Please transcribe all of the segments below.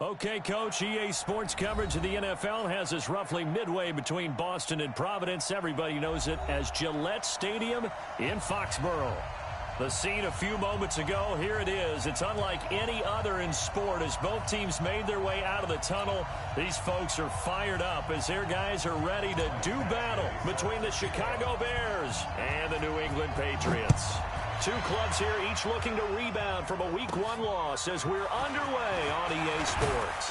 Okay, Coach, EA Sports coverage of the NFL has us roughly midway between Boston and Providence. Everybody knows it as Gillette Stadium in Foxborough. The scene a few moments ago, here it is. It's unlike any other in sport as both teams made their way out of the tunnel. These folks are fired up as their guys are ready to do battle between the Chicago Bears and the New England Patriots. Two clubs here, each looking to rebound from a Week 1 loss as we're underway on EA Sports.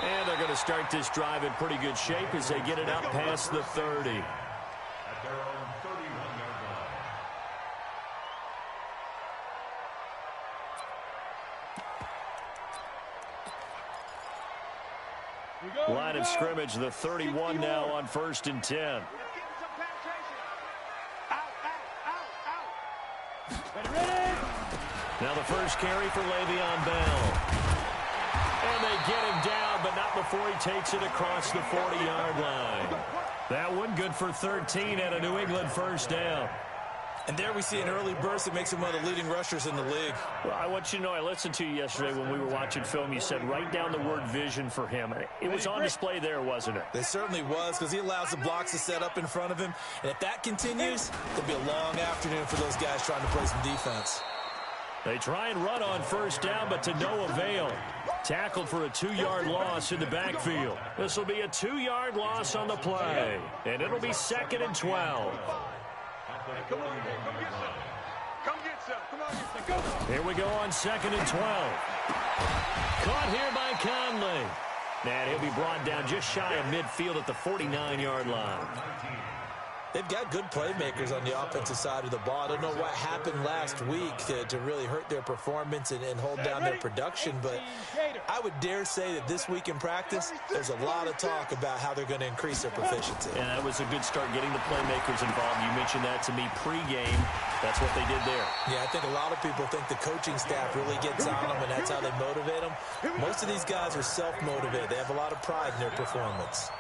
And they're going to start this drive in pretty good shape as they get it up past the 30. At their own 31-yard line. Line of scrimmage, the 31 now on 1st and 10. Now the first carry for Le'Veon Bell. And they get him down, but not before he takes it across the 40-yard line. That one good for 13 and a New England first down. And there we see an early burst that makes him one of the leading rushers in the league. Well, I want you to know, I listened to you yesterday when we were watching film. You said write down the word vision for him. It was on display there, wasn't it? It certainly was, because he allows the blocks to set up in front of him. And if that continues, it'll be a long afternoon for those guys trying to play some defense. They try and run on first down, but to no avail. Tackled for a 2-yard loss in the backfield. This will be a 2-yard loss on the play. And it'll be 2nd and 12. Come on, come get some. Come get some. Come on, get some. Go. Here we go on 2nd and 12. Caught here by Conley. And he'll be brought down just shy of midfield at the 49-yard line. They've got good playmakers on the offensive side of the ball. I don't know what happened last week to really hurt their performance and hold down their production, but I would dare say that this week in practice, there's a lot of talk about how they're going to increase their proficiency. And that was a good start getting the playmakers involved. You mentioned that to me pregame. That's what they did there. Yeah, I think a lot of people think the coaching staff really gets on them, and that's how they motivate them. Most of these guys are self-motivated. They have a lot of pride in their performance.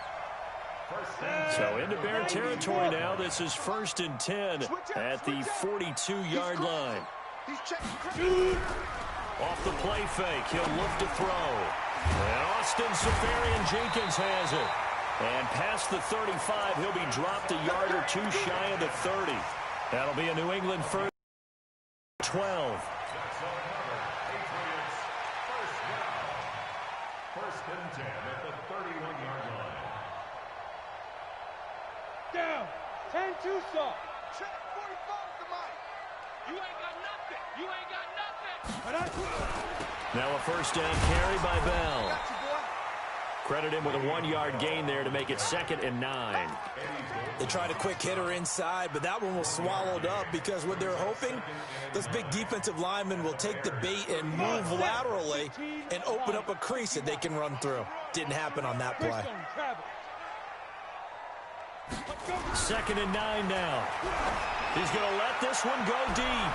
So into Bear territory now. This is 1st and 10 at the 42-yard line. Off the play fake, he'll look to throw. And Austin Seferian-Jenkins has it. And past the 35, he'll be dropped a yard or two shy of the 30. That'll be a New England first 12. First and 10 at the 31-yard line. Down. 10-2 stop. Check 45 to Mike. You ain't got nothing. You ain't got nothing. Now a first down carry by Bell. Credit him with a 1-yard gain there to make it 2nd and 9. They tried a quick hitter inside, but that one was swallowed up because what they're hoping, those big defensive linemen will take the bait and move laterally and open up a crease that they can run through. Didn't happen on that play. 2nd and 9 now. He's going to let this one go deep.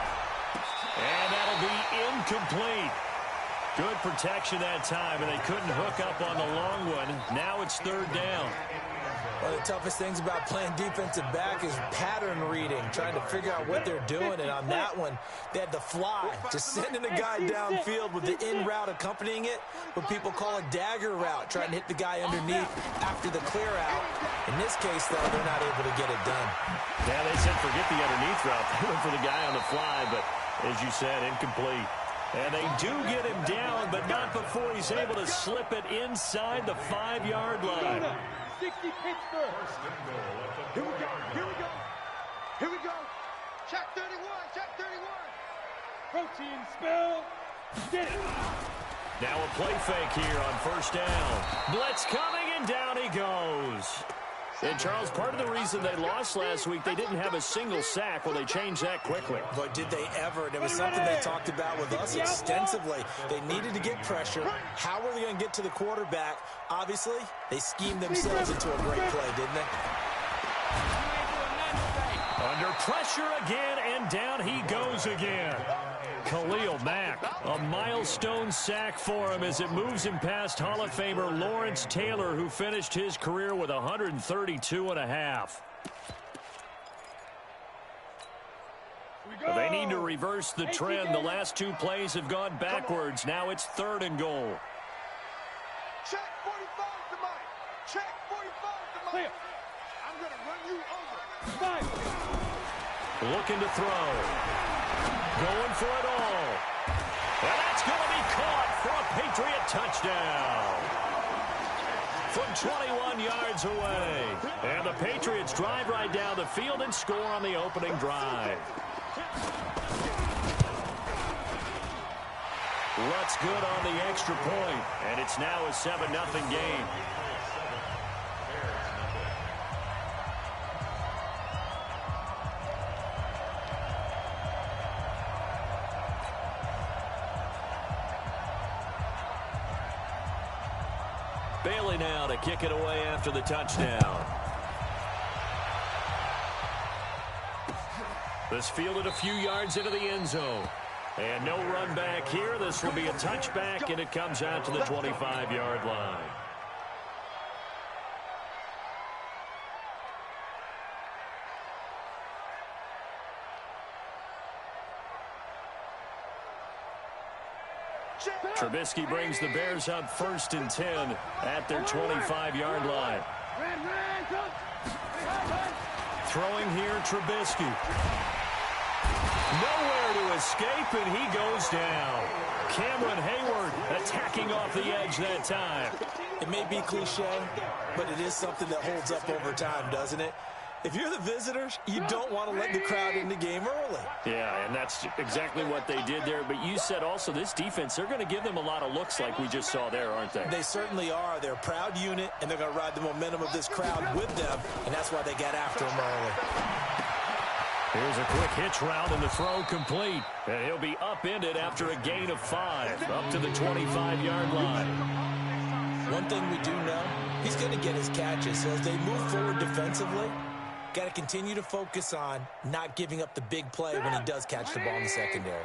And that'll be incomplete. Good protection that time, and they couldn't hook up on the long one. Now it's 3rd down. One of the toughest things about playing defensive back is pattern reading, trying to figure out what they're doing. And on that one, they had the fly, just sending a guy downfield with the in route accompanying it, what people call a dagger route, trying to hit the guy underneath after the clear out. In this case, though, they're not able to get it done. Yeah, they said forget the underneath route. They went for the guy on the fly, but as you said, incomplete. And they do get him down, but not before he's able to slip it inside the 5-yard line. 60 Pittsburgh. Here we go. Here we go. Here we go. Check 31. Check 31. Protein spill. Get it. Now a play fake here on first down. Blitz coming, and down he goes. And, Charles, part of the reason they lost last week, they didn't have a single sack. Well, they changed that quickly. But did they ever? And it was something they talked about with us extensively. They needed to get pressure. How were they going to get to the quarterback? Obviously, they schemed themselves into a great play, didn't they? Under pressure again, and down he goes again. Khalil Mack, a milestone sack for him as it moves him past Hall of Famer Lawrence Taylor, who finished his career with 132.5. But they need to reverse the trend. The last two plays have gone backwards. Now it's 3rd and goal. Check 45 to my. I'm going to run you over. Looking to throw. Going for it all. And that's going to be caught for a Patriot touchdown. From 21 yards away. And the Patriots drive right down the field and score on the opening drive. What's good on the extra point, and it's now a 7-0 game. Bailey now to kick it away after the touchdown. This fielded a few yards into the end zone. And no run back here. This will be a touchback, and it comes out to the 25-yard line. Trubisky brings the Bears up 1st and 10 at their 25-yard line. Throwing here, Trubisky. Nowhere to escape, and he goes down. Cameron Hayward attacking off the edge that time. It may be cliche, but it is something that holds up over time, doesn't it? If you're the visitors, you don't want to let the crowd in the game early. Yeah, and that's exactly what they did there. But you said also this defense, they're going to give them a lot of looks like we just saw there, aren't they? They certainly are. They're a proud unit, and they're going to ride the momentum of this crowd with them, and that's why they got after them early. Here's a quick hitch route, and the throw complete. And he'll be upended after a gain of 5, up to the 25-yard line. One thing we do know, he's going to get his catches. So as they move forward defensively, got to continue to focus on not giving up the big play when he does catch the ball in the secondary.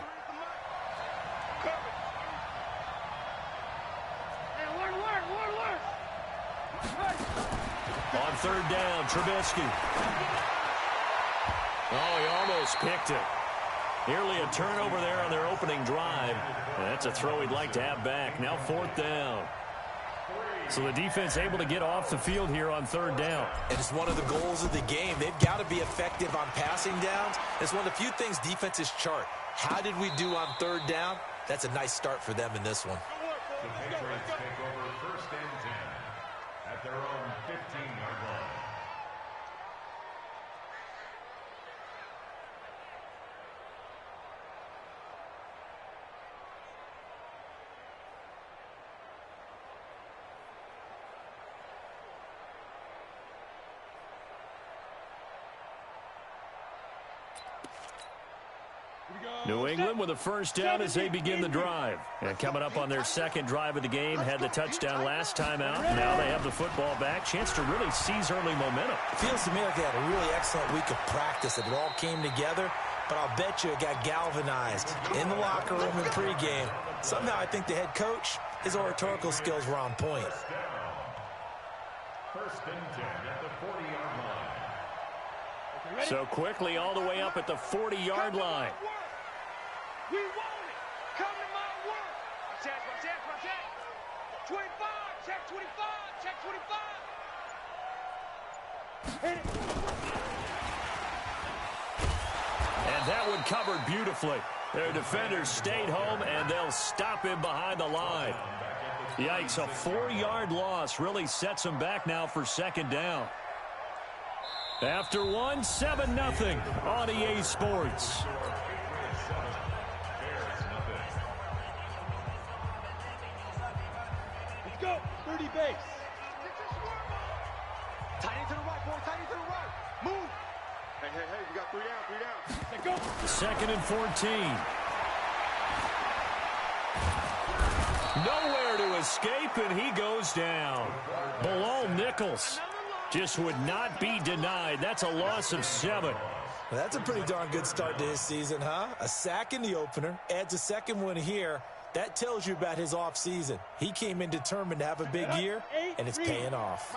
On 3rd down, Trubisky. Oh, he almost picked it. Nearly a turnover there on their opening drive. And that's a throw he'd like to have back. Now 4th down. So the defense able to get off the field here on 3rd down. And it's one of the goals of the game. They've got to be effective on passing downs. It's one of the few things defenses chart. How did we do on 3rd down? That's a nice start for them in this one. The Patriots take over 1st and 10 at their own 15-yard line. New England with a 1st down as they begin the drive. And coming up on their 2nd drive of the game, had the touchdown last time out. Now they have the football back. Chance to really seize early momentum. It feels to me like they had a really excellent week of practice. It all came together, but I'll bet you it got galvanized in the locker room in pregame. Somehow I think the head coach, his oratorical skills were on point. 1st and 10 at the 40-yard line. So quickly all the way up at the 40-yard line. We want it. Come to my work. Check. 25. Check 25. Check 25. Hit it. And that one covered beautifully. Their defenders stayed home, and they'll stop him behind the line. Yikes, a 4-yard loss really sets them back now for 2nd down. After one, 7-0 on EA Sports. Let's go. 30 base. Tight end to the right, boy. Tight end to the right. Move. Hey, we got 3 down, 3 down. Let's go. 2nd and 14. Nowhere to escape, and he goes down. Bilal Nichols just would not be denied. That's a loss of 7. Well, that's a pretty darn good start to his season, huh? A sack in the opener, adds a 2nd one here. That tells you about his offseason. He came in determined to have a big year, and it's paying off.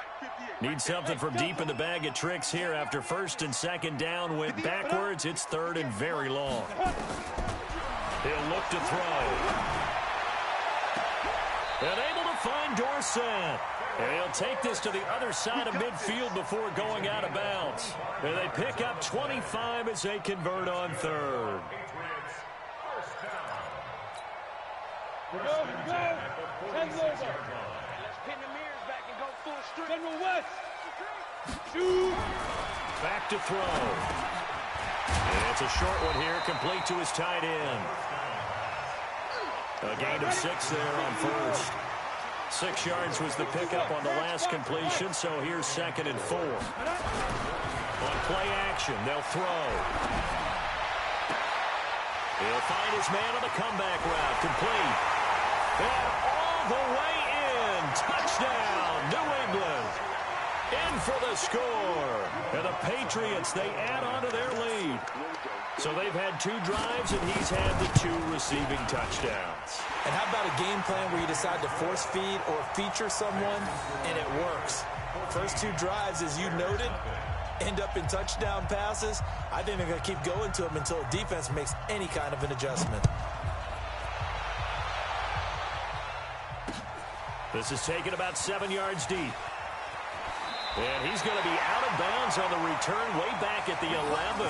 Need something from deep in the bag of tricks here after 1st and 2nd down. Went backwards. It's 3rd and very long. He'll look to throw. And able to find Dorsett. And he'll take this to the other side of midfield before going out of bounds. And they pick up 25 as they convert on third. Go. Let's pin the mirrors back and go full strength. General West. Shoot. Back to throw. And it's a short one here, complete to his tight end. A gain of 6 there on first. 6 yards was the pickup on the last completion, so here's 2nd and 4. On play action, they'll throw. He'll find his man on the comeback route, complete. And all the way in, touchdown, New England. In for the score. And the Patriots, they add on to their lead. So they've had 2 drives, and he's had the 2 receiving touchdowns. And how about a game plan where you decide to force feed or feature someone, and it works? First 2 drives, as you noted, end up in touchdown passes. I think they're going to keep going to them until the defense makes any kind of an adjustment. This is taken about 7 yards deep. And he's going to be out of bounds on the return way back at the 11.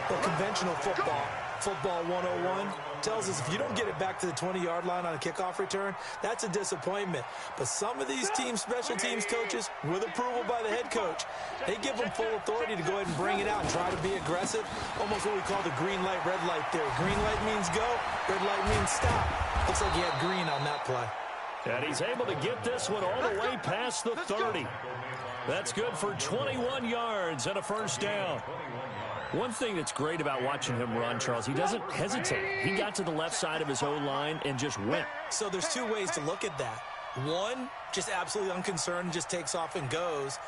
Well, conventional football 101, tells us if you don't get it back to the 20-yard line on a kickoff return, that's a disappointment. But some of these teams, special teams coaches, with approval by the head coach, they give them full authority to go ahead and bring it out and try to be aggressive, almost what we call the green light, red light theory. Green light means go, red light means stop. Looks like he had green on that play. And he's able to get this one all the way past the 30. That's good for 21 yards and a first down. One thing that's great about watching him run, Charles, he doesn't hesitate. He got to the left side of his O-line and just went. So there's 2 ways to look at that. One, just absolutely unconcerned, just takes off and goes.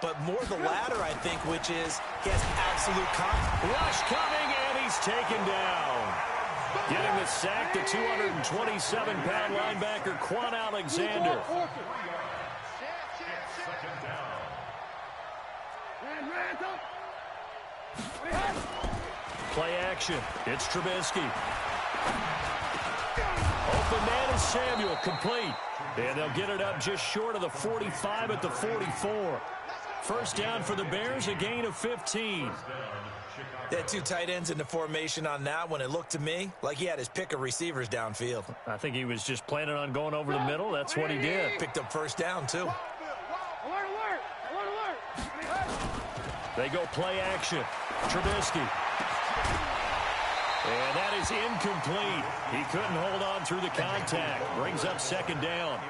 But more the latter, I think, which is he has absolute confidence. Rush coming, and he's taken down. Getting the sack, the 227-pound linebacker, Quan Alexander. Play action. It's Trubisky. Open man is Samuel, complete. And they'll get it up just short of the 45 at the 44. First down for the Bears, a gain of 15. They had 2 tight ends in the formation on that one. It looked to me like he had his pick of receivers downfield. I think he was just planning on going over the middle. That's what he did. Picked up first down, too. They go play action. Trubisky. And that is incomplete. He couldn't hold on through the contact. Brings up 2nd down.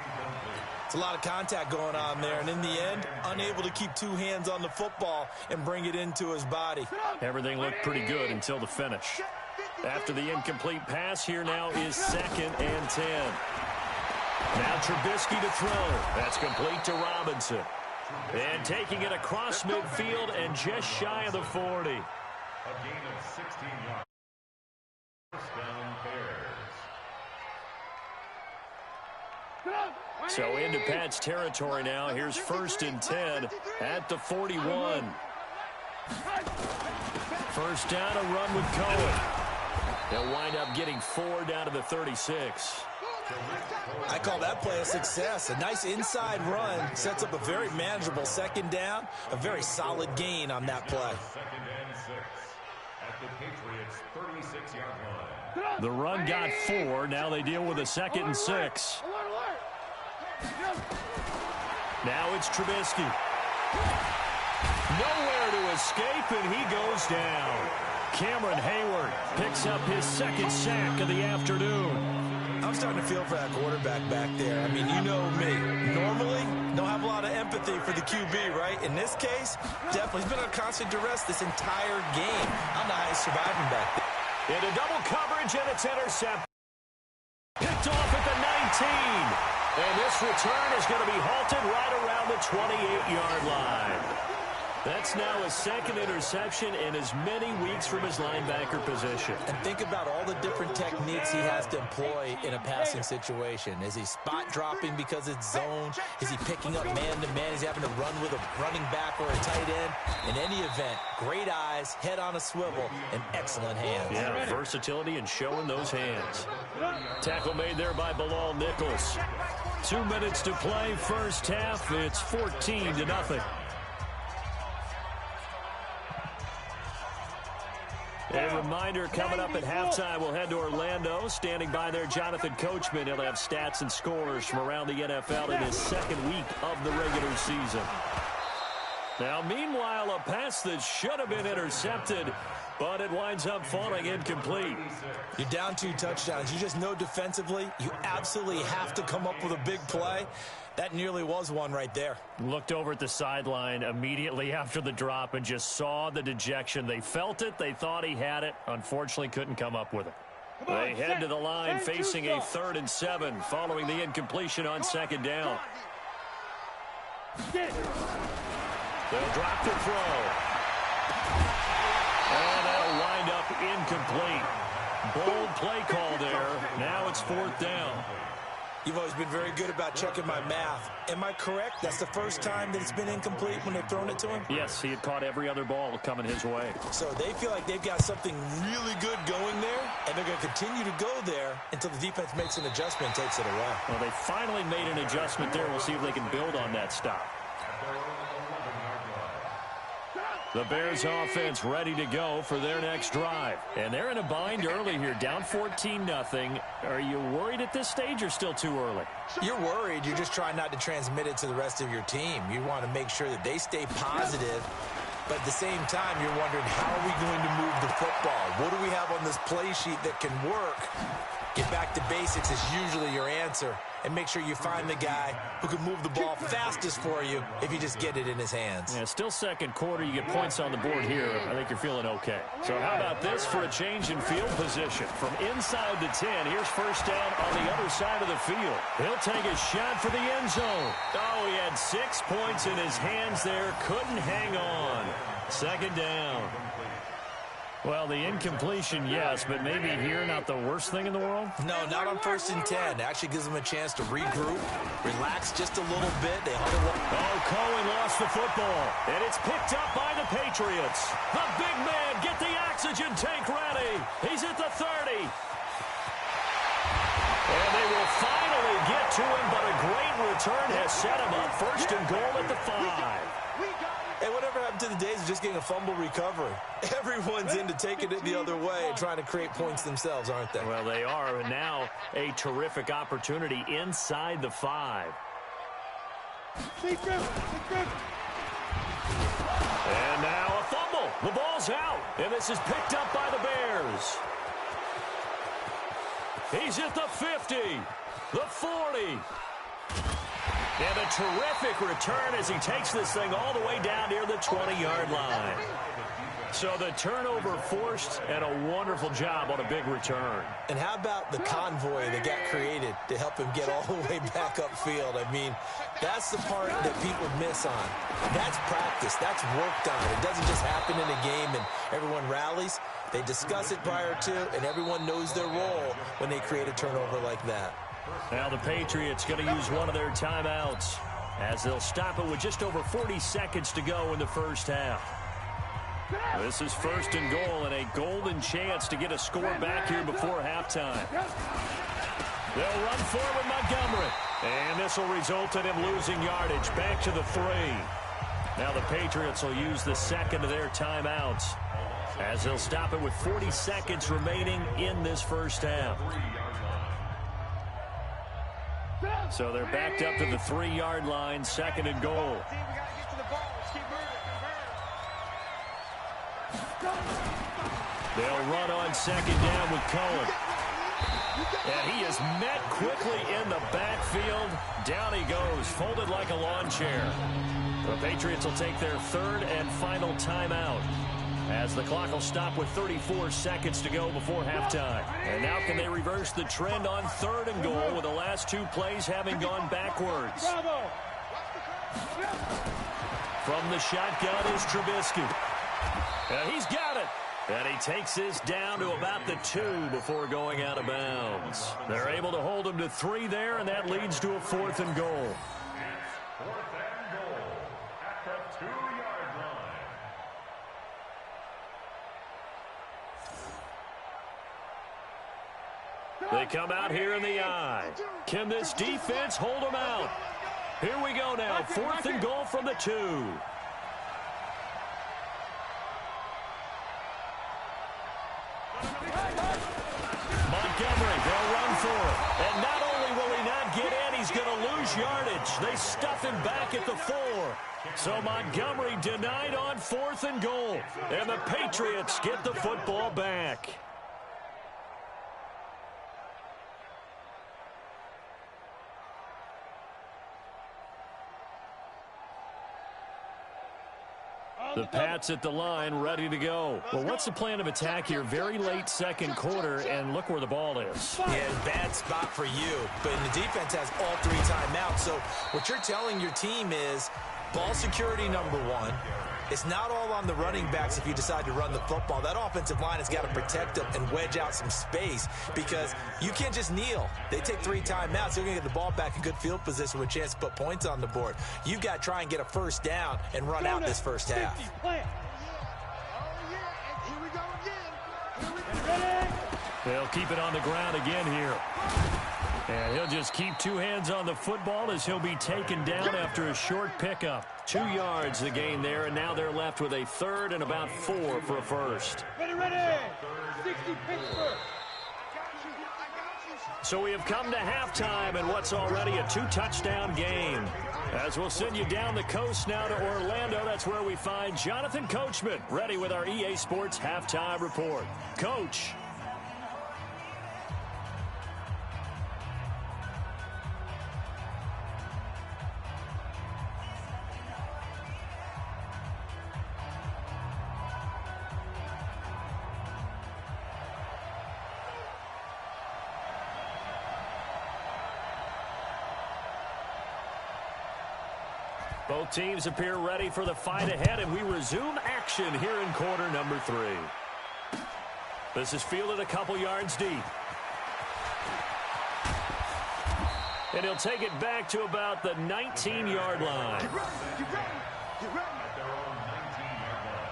It's a lot of contact going on there, and in the end, unable to keep 2 hands on the football and bring it into his body. Everything looked pretty good until the finish. After the incomplete pass, here now is 2nd and 10. Now Trubisky to throw. That's complete to Robinson. And taking it across midfield and just shy of the 40. A gain of 16 yards. First down, Bears. So into Pat's territory now. Here's 1st and 10 at the 41. First down, a run with Cohen. They'll wind up getting 4 down to the 36. I call that play a success. A nice inside run sets up a very manageable 2nd down, a very solid gain on that play. 2nd and 6 at the Patriots' 36-yard line. The run got 4. Now they deal with a 2nd and 6. Now it's Trubisky. Nowhere to escape, and he goes down. Cameron Hayward picks up his 2nd sack of the afternoon. I'm starting to feel for that quarterback back there. I mean, you know me. Normally, don't have a lot of empathy for the QB, right? In this case, definitely. He's been on constant duress this entire game. I don't know how he's surviving back there. Into double coverage, and it's intercepted. Picked off at the 19. And this return is going to be halted right around the 28-yard line. That's now his second interception in as many weeks from his linebacker position. And think about all the different techniques he has to employ in a passing situation. Is he spot dropping because it's zone? Is he picking up man-to-man? Is he having to run with a running back or a tight end? In any event, great eyes, head on a swivel, and excellent hands. Yeah, versatility and showing those hands. Tackle made there by Bilal Nichols. 2 minutes to play, first half. It's 14-0. A reminder, coming up at halftime, we'll head to Orlando. Standing by there, Jonathan Coachman. He'll have stats and scores from around the NFL in his second week of the regular season. Now, meanwhile, a pass that should have been intercepted, but it winds up falling incomplete. You're down 2 touchdowns. You just know defensively you absolutely have to come up with a big play. That nearly was one right there. Looked over at the sideline immediately after the drop and just saw the dejection. They felt it. They thought he had it. Unfortunately, couldn't come up with it. They head to the line facing a 3rd and 7 following the incompletion on second down. They'll drop the throw. And that'll wind up incomplete. Bold play call there. Now it's 4th down. You've always been very good about checking my math. Am I correct? That's the first time that it's been incomplete when they've thrown it to him? Yes, he had caught every other ball coming his way. So they feel like they've got something really good going there, and they're going to continue to go there until the defense makes an adjustment and takes it away. Well, they finally made an adjustment there. We'll see if they can build on that stop. The Bears offense ready to go for their next drive. And they're in a bind early here, down 14-0. Are you worried at this stage or still too early? You're worried. You're just trying not to transmit it to the rest of your team. You want to make sure that they stay positive. But at the same time, you're wondering, how are we going to move the football? What do we have on this play sheet that can work? Get back to basics is usually your answer. And make sure you find the guy who can move the ball fastest for you if you just get it in his hands. Yeah, still second quarter. You get points on the board here. I think you're feeling okay. So how about this for a change in field position? From inside the 10, here's first down on the other side of the field. He'll take a shot for the end zone. Oh, he had 6 points in his hands there. Couldn't hang on. Second down. Well, the incompletion, yes, but maybe here not the worst thing in the world? No, not on 1st and 10. It actually gives them a chance to regroup, relax just a little bit. They huddle up. Oh, Cohen lost the football, and it's picked up by the Patriots. The big man, get the oxygen tank ready. He's at the 30. And they will finally get to him, but a great return has set him up. 1st and goal at the 5. Hey, whatever happened to the days of just getting a fumble recovery? Everyone's into taking it the other way and trying to create points themselves, aren't they? Well, they are, and now a terrific opportunity inside the 5. And now a fumble. The ball's out, and this is picked up by the Bears. He's at the 50, the 40. And a terrific return as he takes this thing all the way down near the 20-yard line. So the turnover forced, and a wonderful job on a big return. And how about the convoy that got created to help him get all the way back upfield? I mean, that's the part that people miss on. That's practice. That's worked on. It doesn't just happen in a game and everyone rallies. They discuss it prior to, and everyone knows their role when they create a turnover like that. Now the Patriots going to use one of their timeouts as they'll stop it with just over 40 seconds to go in the first half. This is 1st and goal and a golden chance to get a score back here before halftime. They'll run forward Montgomery. And this will result in him losing yardage back to the 3. Now the Patriots will use the second of their timeouts as they'll stop it with 40 seconds remaining in this first half. So they're backed up to the 3-yard line, 2nd and goal. They'll run on 2nd down with Cohen. And he is met quickly in the backfield. Down he goes, folded like a lawn chair. The Patriots will take their 3rd and final timeout as the clock will stop with 34 seconds to go before halftime. And now can they reverse the trend on 3rd and goal with the last 2 plays having gone backwards? From the shotgun is Trubisky. And he's got it. And he takes this down to about the 2 before going out of bounds. They're able to hold him to 3 there, and that leads to a 4th and goal. It's 4th and goal at the 2-yard line. They come out here in the eye. Can this defense hold them out? Here we go now. 4th and goal from the 2. Montgomery, they'll run for it. And not only will he not get in, he's going to lose yardage. They stuff him back at the 4. So Montgomery denied on 4th and goal. And the Patriots get the football back. The Pats at the line, ready to go. Well, what's the plan of attack here? Very late second quarter, and look where the ball is. Yeah, bad spot for you. But the defense has all 3 timeouts. So what you're telling your team is ball security number 1. It's not all on the running backs if you decide to run the football. That offensive line has got to protect them and wedge out some space because you can't just kneel. They take 3 timeouts. They're going to get the ball back in good field position with a chance to put points on the board. You've got to try and get a first down and run out this first half. They'll keep it on the ground again here. And he'll just keep 2 hands on the football as he'll be taken down after a short pickup. 2 yards the gain there, and now they're left with a 3rd and about 4 for a first. Ready, 60 Pittsburgh. So we have come to halftime in what's already a 2-touchdown game. As we'll send you down the coast now to Orlando, that's where we find Jonathan Coachman, ready with our EA Sports Halftime Report. Coach. Both teams appear ready for the fight ahead, and we resume action here in quarter number 3. This is fielded a couple yards deep. And he'll take it back to about the 19-yard line. Get ready, get ready, get ready. At their own 19-yard line.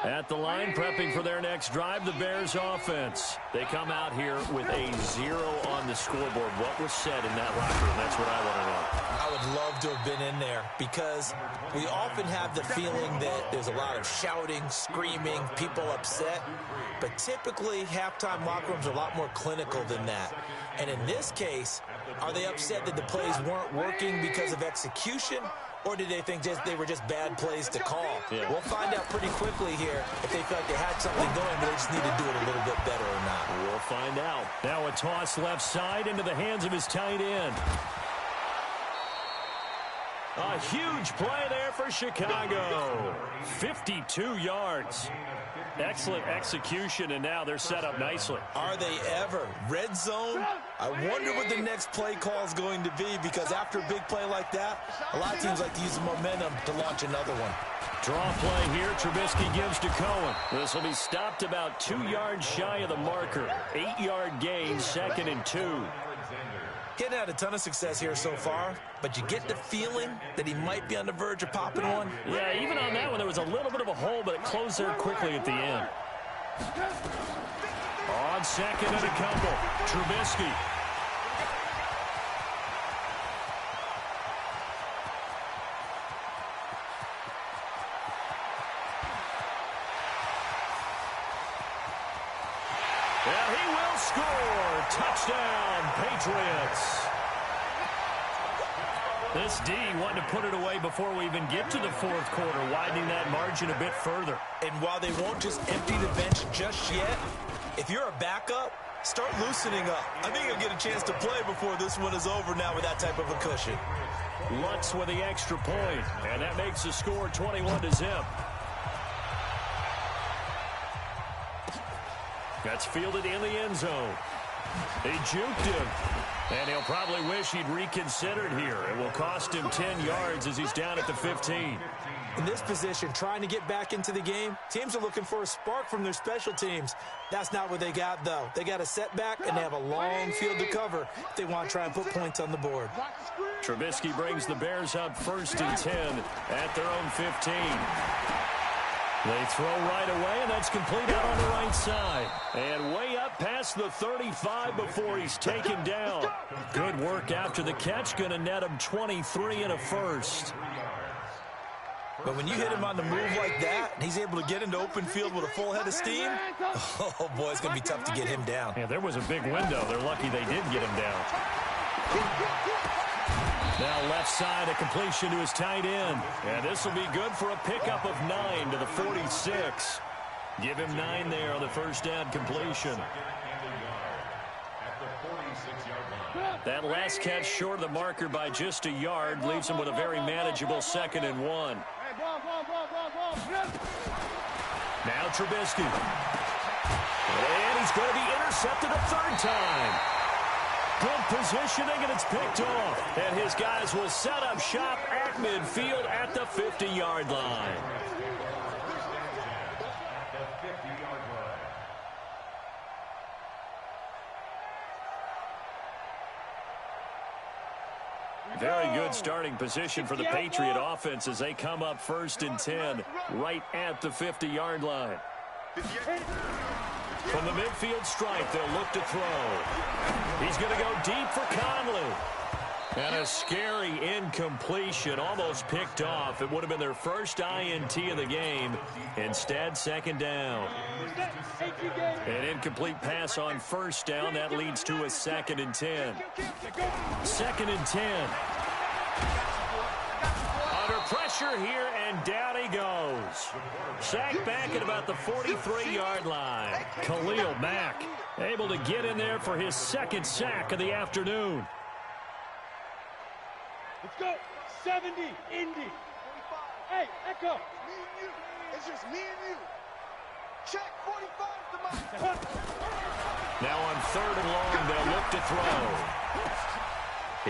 At the line, prepping for their next drive, the Bears offense. They come out here with a 0 on the scoreboard. What was said in that locker room? That's what I want to know. I would love to have been in there because we often have the feeling that there's a lot of shouting, screaming, people upset. But typically, halftime locker rooms are a lot more clinical than that. And in this case, are they upset that the plays weren't working because of execution? Or did they think they were just bad plays to call? Yeah. We'll find out pretty quickly here if they felt like they had something going, but they just need to do it a little bit better or not. We'll find out. Now a toss left side into the hands of his tight end. A huge play there for Chicago. 52 yards. Excellent execution, and now they're set up nicely. Are they ever? Red zone? I wonder what the next play call is going to be, because after a big play like that, a lot of teams like to use the momentum to launch another one. Draw play here. Trubisky gives to Cohen. This will be stopped about 2 yards shy of the marker. 8-yard gain, 2nd and 2. He hadn't had a ton of success here so far, but you get the feeling that he might be on the verge of popping one. Yeah, even on that one, there was a little bit of a hole, but it closed there quickly at the end. On 2nd and a couple, Trubisky. And he will score. Touchdown, Patriots. This D wanted to put it away before we even get to the 4th quarter, widening that margin a bit further. And while they won't just empty the bench just yet, If you're a backup, start loosening up. I think you'll get a chance to play before this one is over now with that type of a cushion. Lutz with the extra point, and that makes the score 21-0. That's fielded in the end zone. They juked him, and he'll probably wish he'd reconsidered here. It will cost him 10 yards as he's down at the 15. In this position, trying to get back into the game, teams are looking for a spark from their special teams. That's not what they got, though. They got a setback, and they have a long field to cover if they want to try and put points on the board. Trubisky brings the Bears up 1st and 10 at their own 15. They throw right away, and that's complete out on the right side. And way up past the 35 before he's taken down. Good work after the catch. Going to net him 23 and a first. But when you hit him on the move like that, and he's able to get into open field with a full head of steam, oh, boy, it's going to be tough to get him down. Yeah, there was a big window. They're lucky they did get him down. Now left side, a completion to his tight end. And this will be good for a pickup of 9 to the 46. Give him 9 there on the first down completion. That last catch short of the marker by just a yard leaves him with a very manageable 2nd and 1. Now Trubisky. And he's going to be intercepted a 3rd time. Good positioning, and it's picked off. And his guys will set up shop at midfield at the 50-yard line. Very good starting position for the Patriot offense as they come up 1st and 10 right at the 50-yard line. From the midfield stripe, they'll look to throw. He's going to go deep for Conley. And a scary incompletion, almost picked off. It would have been their first INT of the game. Instead, 2nd down. An incomplete pass on 1st down. That leads to a 2nd and 10. 2nd and 10. Under pressure here, and down he goes. Sacked back at about the 43-yard line. Khalil Mack able to get in there for his 2nd sack of the afternoon. Let's go. 70, Indy. Hey, Echo. Me and you. It's just me and you. Check 45 to my. Now on 3rd and long, they'll look to throw.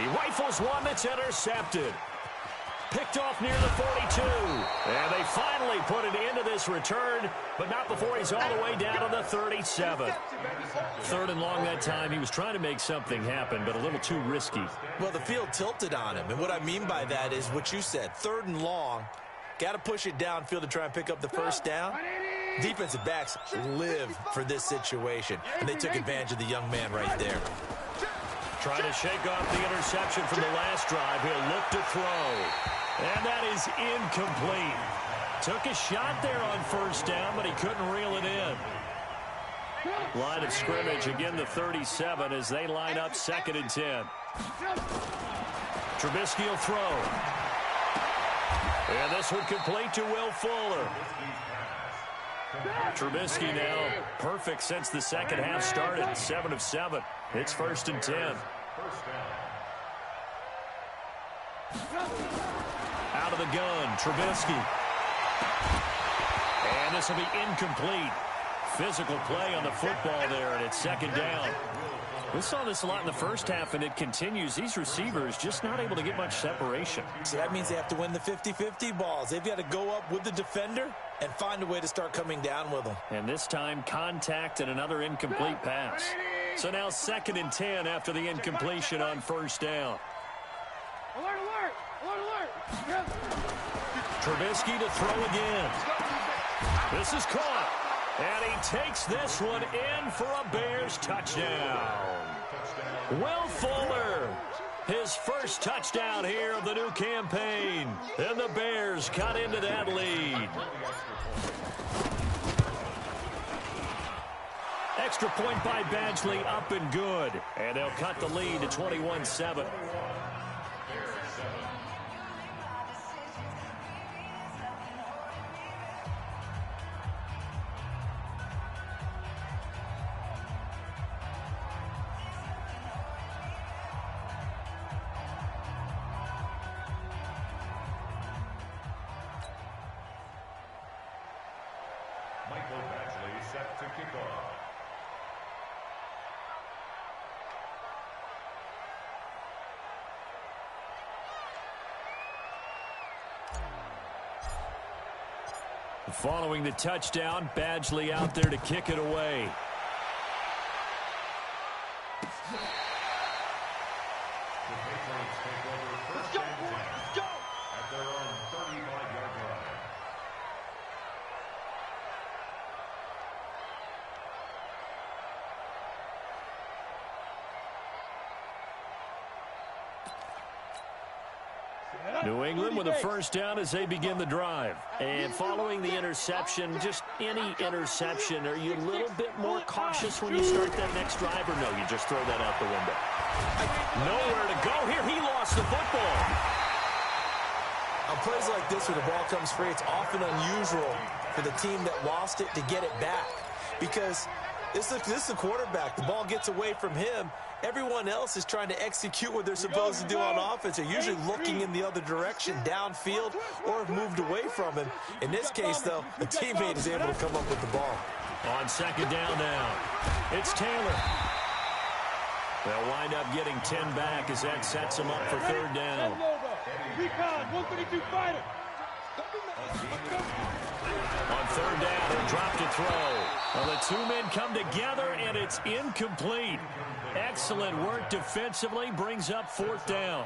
He rifles one that's intercepted. Picked off near the 42. And they finally put it into this return, but not before he's all the way down to the 37. 3rd and long that time. He was trying to make something happen, but a little too risky. Well, the field tilted on him, and what I mean by that is what you said. 3rd and long, got to push it downfield to try and pick up the 1st down. Defensive backs live for this situation, and they took advantage of the young man right there. Trying to shake off the interception from the last drive. He'll look to throw. And that is incomplete. Took a shot there on 1st down, but he couldn't reel it in. Line of scrimmage, again the 37 as they line up 2nd and 10. Trubisky will throw. And this one complete to Will Fuller. Trubisky now perfect since the 2nd half started. 7 of 7. It's 1st and 10. Out of the gun, Trubisky. And this will be incomplete. Physical play on the football there, and it's 2nd down. We saw this a lot in the 1st half, and it continues. These receivers just not able to get much separation. So that means they have to win the 50-50 balls. They've got to go up with the defender and find a way to start coming down with them. And this time, contact and another incomplete pass. So now 2nd and 10 after the incompletion on 1st down. Alert, alert, alert, alert. Trubisky to throw again. This is caught. And he takes this one in for a Bears touchdown. Will Fuller, his first touchdown here of the new campaign. And the Bears cut into that lead. Extra point by Badgley, up and good. And they'll cut the lead to 21-7. Following the touchdown, Badgley out there to kick it away. Let's go, boys. Let's go. At their own 35-yard line. New England with a first down as they begin the drive. And following the interception, just any interception, are you a little bit more cautious when you start that next drive, or no, you just throw that out the window? Nowhere to go here. He lost the football. On plays like this where the ball comes free, it's often unusual for the team that lost it to get it back, because this is the quarterback. The ball gets away from him. Everyone else is trying to execute what they're supposed to do on offense. They're usually looking in the other direction, downfield, or have moved away from him. In this case, though, a teammate is able to come up with the ball. On second down now, it's Taylor. They'll wind up getting 10 back as that sets them up for third down. Recon, 132 fighter. On third down, he'll drop to throw. Well, the two men come together, and it's incomplete. Excellent work defensively, brings up fourth down.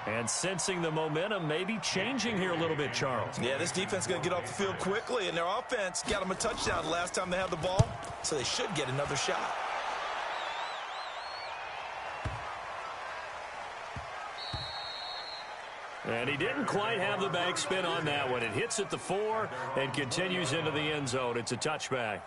And sensing the momentum, maybe changing here a little bit, Charles. Yeah, this defense is going to get off the field quickly, and their offense got them a touchdown last time they had the ball, so they should get another shot. And he didn't quite have the backspin on that one. It hits at the 4 and continues into the end zone. It's a touchback.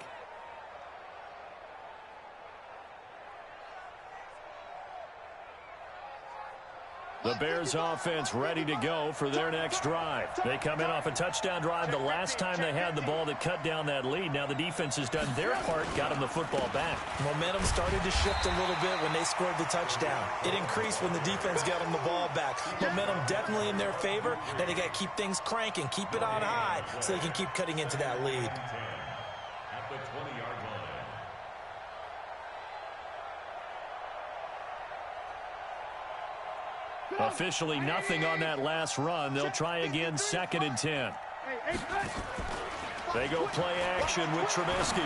The Bears offense ready to go for their next drive. They come in off a touchdown drive the last time they had the ball that cut down that lead. Now the defense has done their part, got them the football back. Momentum started to shift a little bit when they scored the touchdown. It increased when the defense got them the ball back. Momentum definitely in their favor. Now they got to keep things cranking, keep it on high so they can keep cutting into that lead. At the 20-yard line. Officially nothing on that last run. They'll try again, second and 10. They go play action with Trubisky.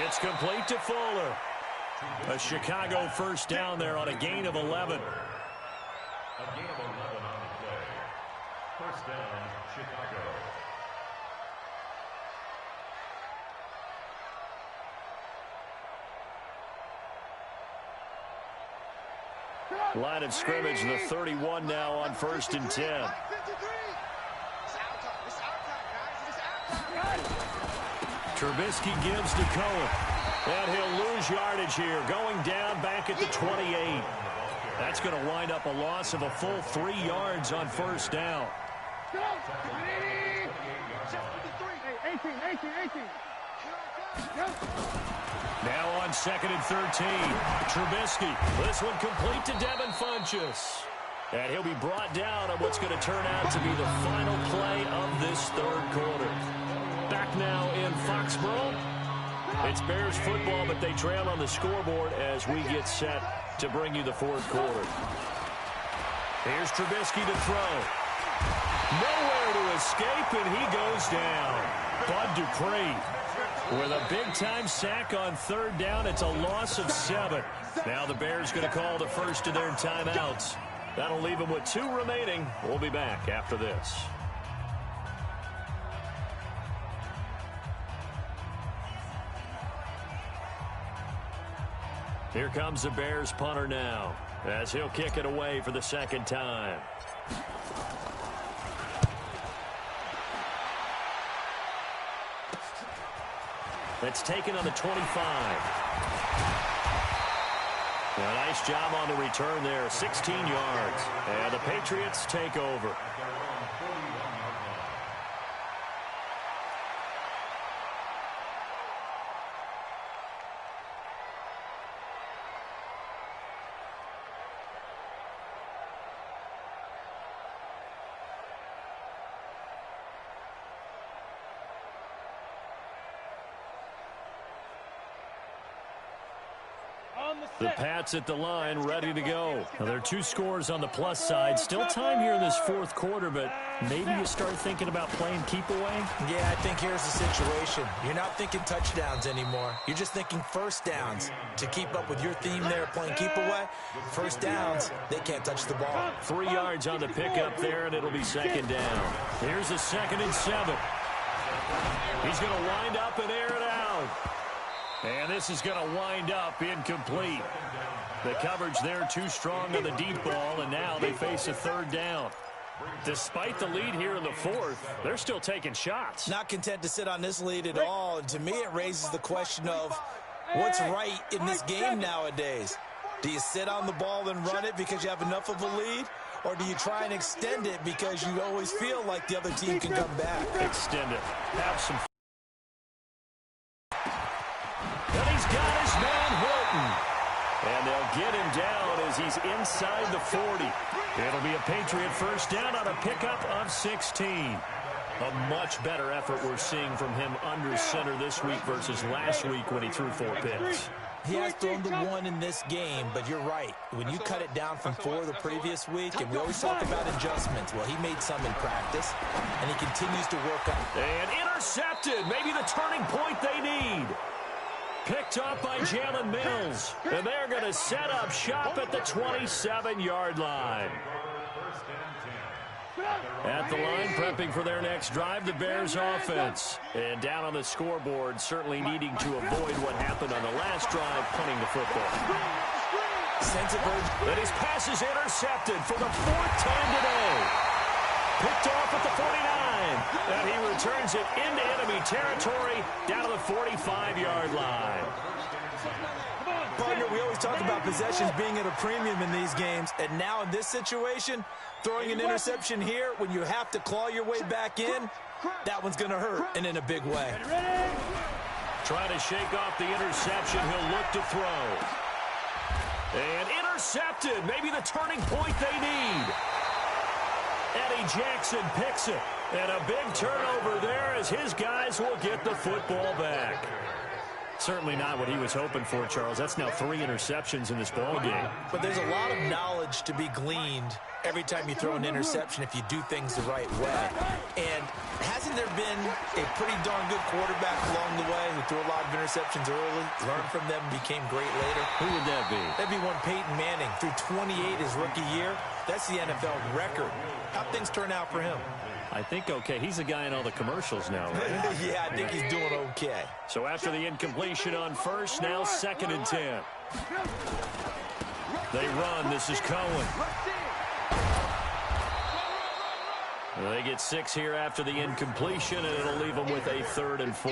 It's complete to Fuller. A Chicago first down there on a gain of 11. A gain of 11 on the play. First down, Chicago. Line of scrimmage, the 31 now on first and 10. Trubisky gives to Cohen. And he'll lose yardage here, going down back at the 28. That's going to wind up a loss of a full 3 yards on first down. 18. Now on second and 13, Trubisky. This one complete to Devin Funchess. And he'll be brought down on what's going to turn out to be the final play of this third quarter. Back now in Foxborough. It's Bears football, but they trail on the scoreboard as we get set to bring you the fourth quarter. Here's Trubisky to throw. Nowhere to escape, and he goes down. Bud Dupree with a big-time sack on third down. It's a loss of 7. Now the Bears going to call the first of their timeouts. That'll leave them with 2 remaining. We'll be back after this. Here comes the Bears punter now, as he'll kick it away for the second time. That's taken on the 25. A nice job on the return there, 16 yards. And the Patriots take over. On the The Pats at the line, ready to go. Now, there are 2 scores on the plus side. Still time here in this fourth quarter, but maybe you start thinking about playing keep away? Yeah, I think here's the situation. You're not thinking touchdowns anymore. You're just thinking first downs. To keep up with your theme there, playing keep away, first downs, they can't touch the ball. 3 yards on the pickup there, and it'll be second down. Here's a 2nd and 7. He's going to wind up and air it out. And this is going to wind up incomplete. The coverage there too strong on the deep ball, and now they face a 3rd down. Despite the lead here in the 4th, they're still taking shots. Not content to sit on this lead at all, and to me it raises the question of what's right in this game nowadays. Do you sit on the ball and run it because you have enough of a lead? Or do you try and extend it because you always feel like the other team can come back? Extend it. Have some. And he's got his man Hilton. And they'll get him down as he's inside the 40. It'll be a Patriot first down on a pickup of 16. A much better effort we're seeing from him under center this week versus last week when he threw 4 picks. He has thrown the 1 in this game, but you're right. When you cut it down from 4 the previous week, and we always talk about adjustments, well, he made some in practice, and he continues to work on it. And intercepted, maybe the turning point they need. Picked up by Jalen Mills, and they're going to set up shop at the 27-yard line. At the line, prepping for their next drive, the Bears offense. And down on the scoreboard, certainly needing to avoid what happened on the last drive, punting the football. Sense of urgency. And his pass is intercepted for the 4th time today. Picked off at the 49. And he returns it into enemy territory down to the 45-yard line. Partner, we always talk about possessions being at a premium in these games, and now in this situation, throwing an interception here when you have to claw your way back in, that one's going to hurt, and in a big way. Trying to shake off the interception, he'll look to throw. And intercepted, maybe the turning point they need. Eddie Jackson picks it, and a big turnover there as his guys will get the football back. Certainly not what he was hoping for, Charles. That's now 3 interceptions in this ball game. But there's a lot of knowledge to be gleaned every time you throw an interception if you do things the right way. And hasn't there been a pretty darn good quarterback along the way who threw a lot of interceptions early, learned from them, became great later? Who would that be? That'd be one Peyton Manning. Threw 28 his rookie year. That's the NFL record. How'd things turn out for him? I think okay. He's a guy in all the commercials now, right? Yeah, I think he's doing okay. So after the incompletion on first, now 2nd and 10. They run. This is Cohen. They get 6 here after the incompletion, and it'll leave them with a 3rd and 4.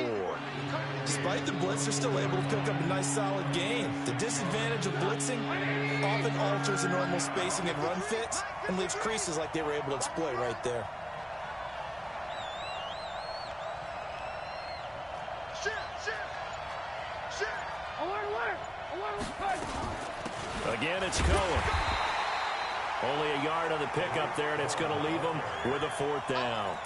Despite the blitz, they're still able to pick up a nice, solid gain. The disadvantage of blitzing often alters the normal spacing and run fits and leaves creases like they were able to exploit right there. Again, it's Cohen. Only a yard on the pickup there, and it's going to leave them with a 4th down.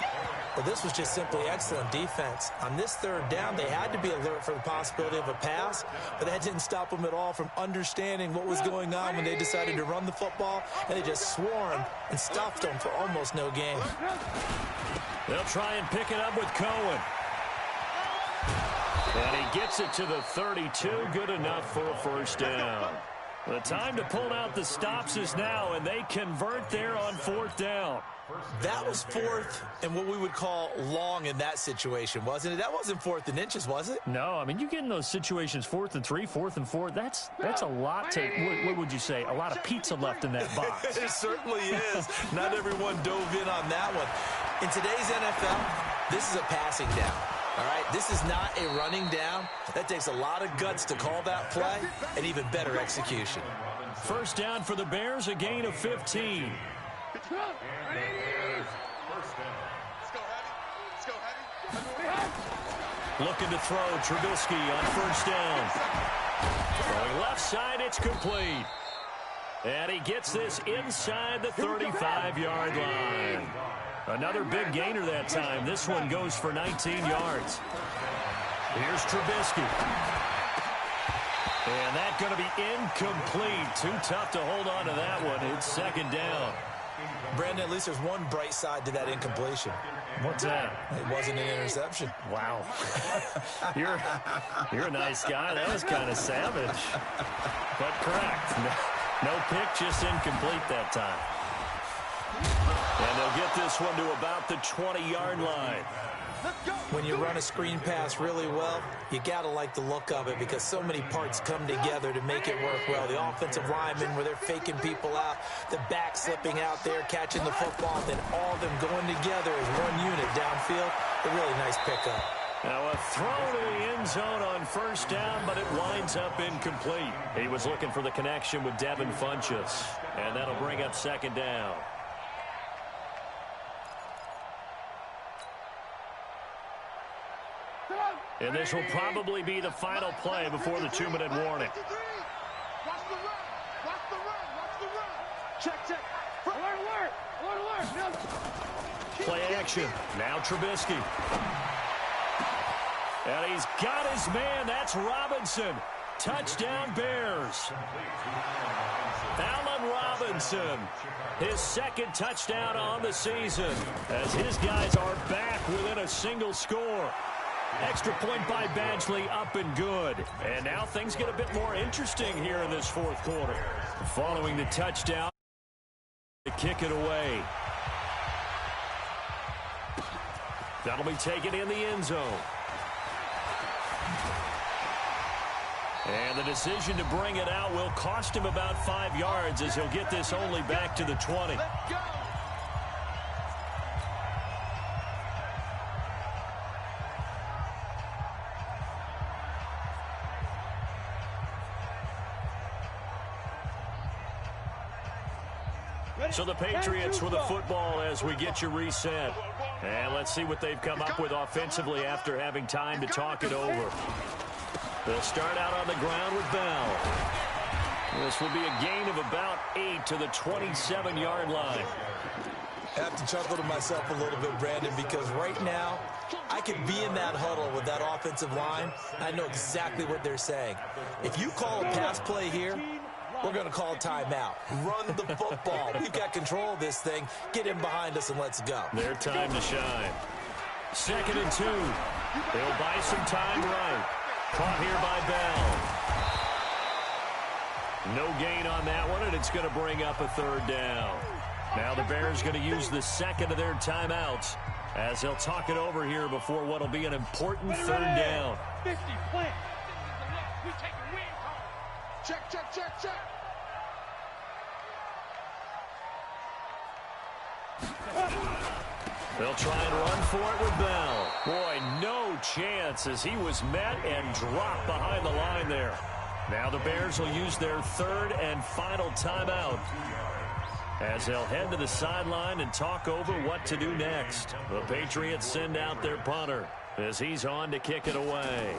Well, this was just simply excellent defense. On this 3rd down, they had to be alert for the possibility of a pass, but that didn't stop them at all from understanding what was going on when they decided to run the football, and they just swarmed and stuffed them for almost no gain. They'll try and pick it up with Cohen. And he gets it to the 32, good enough for a 1st down. The time to pull out the stops is now, and they convert there on 4th down. That was 4th and what we would call long in that situation, wasn't it? That wasn't 4th and inches, was it? No, I mean, you get in those situations 4th and 3, 4th and 4. That's a lot to, what would you say, a lot of pizza left in that box. It certainly is. Not everyone dove in on that one. In today's NFL, this is a passing down. All right, this is not a running down. That takes a lot of guts to call that play and even better execution. 1st down for the Bears, a gain of 15. Looking to throw, Trubisky on 1st down. Throwing left side, it's complete. And he gets this inside the 35-yard line. Another big gainer that time. This one goes for 19 yards. Here's Trubisky. And that's going to be incomplete. Too tough to hold on to that one. It's second down. Brandon, at least there's one bright side to that incompletion. What's that? It wasn't an interception. Wow. You're a nice guy. That was kind of savage. But correct. No pick, just incomplete that time. And they'll get this one to about the 20-yard line. When you run a screen pass really well, you got to like the look of it because so many parts come together to make it work well. The offensive linemen, where they're faking people out, the back slipping out there, catching the football, then all of them going together as one unit downfield. A really nice pickup. Now a throw to the end zone on first down, but it winds up incomplete. He was looking for the connection with Devin Funchess, and that'll bring up second down. And this will probably be the final play before the 2-minute warning. Watch the run. Watch the run. Watch the run. Check. Alert. Play action. Now Trubisky. And he's got his man. That's Robinson. Touchdown Bears. Allen Robinson. His second touchdown on the season as his guys are back within a single score. Extra point by Badgley, up and good. And now things get a bit more interesting here in this fourth quarter. Following the touchdown, to kick it away. That'll be taken in the end zone. And the decision to bring it out will cost him about 5 yards as he'll get this only back to the 20. Let's go. So the Patriots with the football as we get you reset. And let's see what they've come up with offensively after having time to talk it over. They'll start out on the ground with Bell. This will be a gain of about 8 to the 27-yard line. I have to chuckle to myself a little bit, Brandon, because right now I could be in that huddle with that offensive line. I know exactly what they're saying. If you call a pass play here, we're going to call a timeout. Run the football. We've got control of this thing. Get in behind us and let's go. Their time to shine. 2nd and 2. They'll buy some time right. Caught here by Bell. No gain on that one, and it's going to bring up a 3rd down. Now the Bears going to use the second of their timeouts as they'll talk it over here before what will be an important 3rd down. 50, plant. We take a win. Check. They'll try and run for it with Bell. Boy, no chance as he was met and dropped behind the line there. Now the Bears will use their 3rd and final timeout as they'll head to the sideline and talk over what to do next. The Patriots send out their punter as he's on to kick it away.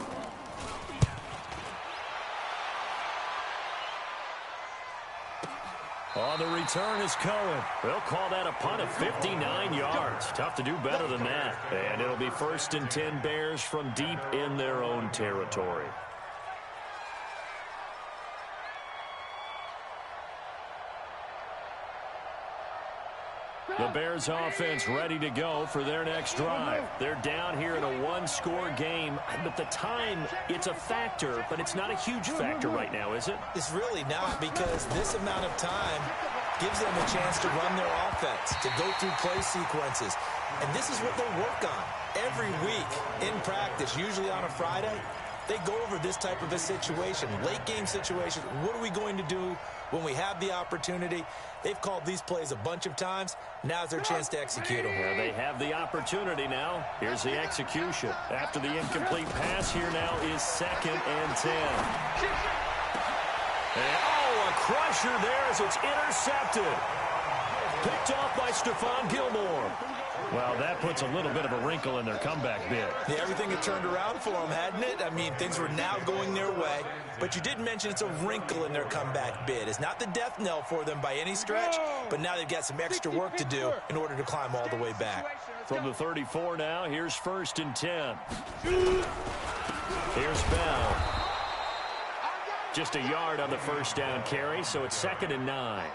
On the return is Cohen. They'll call that a punt of 59 yards. Tough to do better than that. And it'll be 1st and 10 Bears from deep in their own territory. The Bears offense ready to go for their next drive. They're down here in a 1-score game, but the time, it's a factor, but it's not a huge factor right now, is it? It's really not, because this amount of time gives them a chance to run their offense, to go through play sequences. And this is what they work on every week in practice, usually on a Friday. They go over this type of a situation, late game situation. What are we going to do when we have the opportunity? They've called these plays a bunch of times. Now's their chance to execute them. Yeah, they have the opportunity now. Here's the execution. After the incomplete pass, here now is 2nd and 10. And, a crusher there as it's intercepted. Picked off by Stephon Gilmore. Well, that puts a little bit of a wrinkle in their comeback bid. Yeah, everything had turned around for them, hadn't it? I mean, things were now going their way. But you did mention it's a wrinkle in their comeback bid. It's not the death knell for them by any stretch, but now they've got some extra work to do in order to climb all the way back. From the 34 now, here's 1st and 10. Here's Bell. Just a yard on the first down carry, so it's 2nd and 9.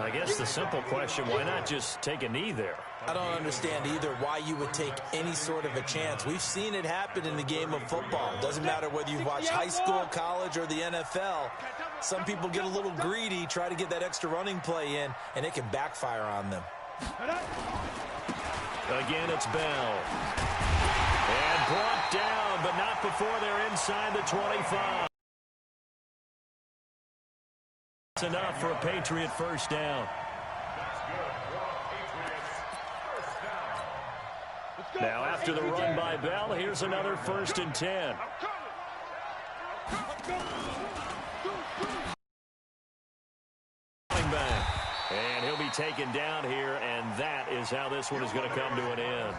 I guess the simple question, why not just take a knee there? I don't understand either why you would take any sort of a chance. We've seen it happen in the game of football. Doesn't matter whether you've watched high school, college, or the NFL. Some people get a little greedy, try to get that extra running play in, and it can backfire on them. Again, it's Bell. And brought down, but not before they're inside the 25. That's enough for a Patriot first down. Now, after the run by Bell, here's another 1st and 10. And he'll be taken down here, and that is how this one is going to come to an end.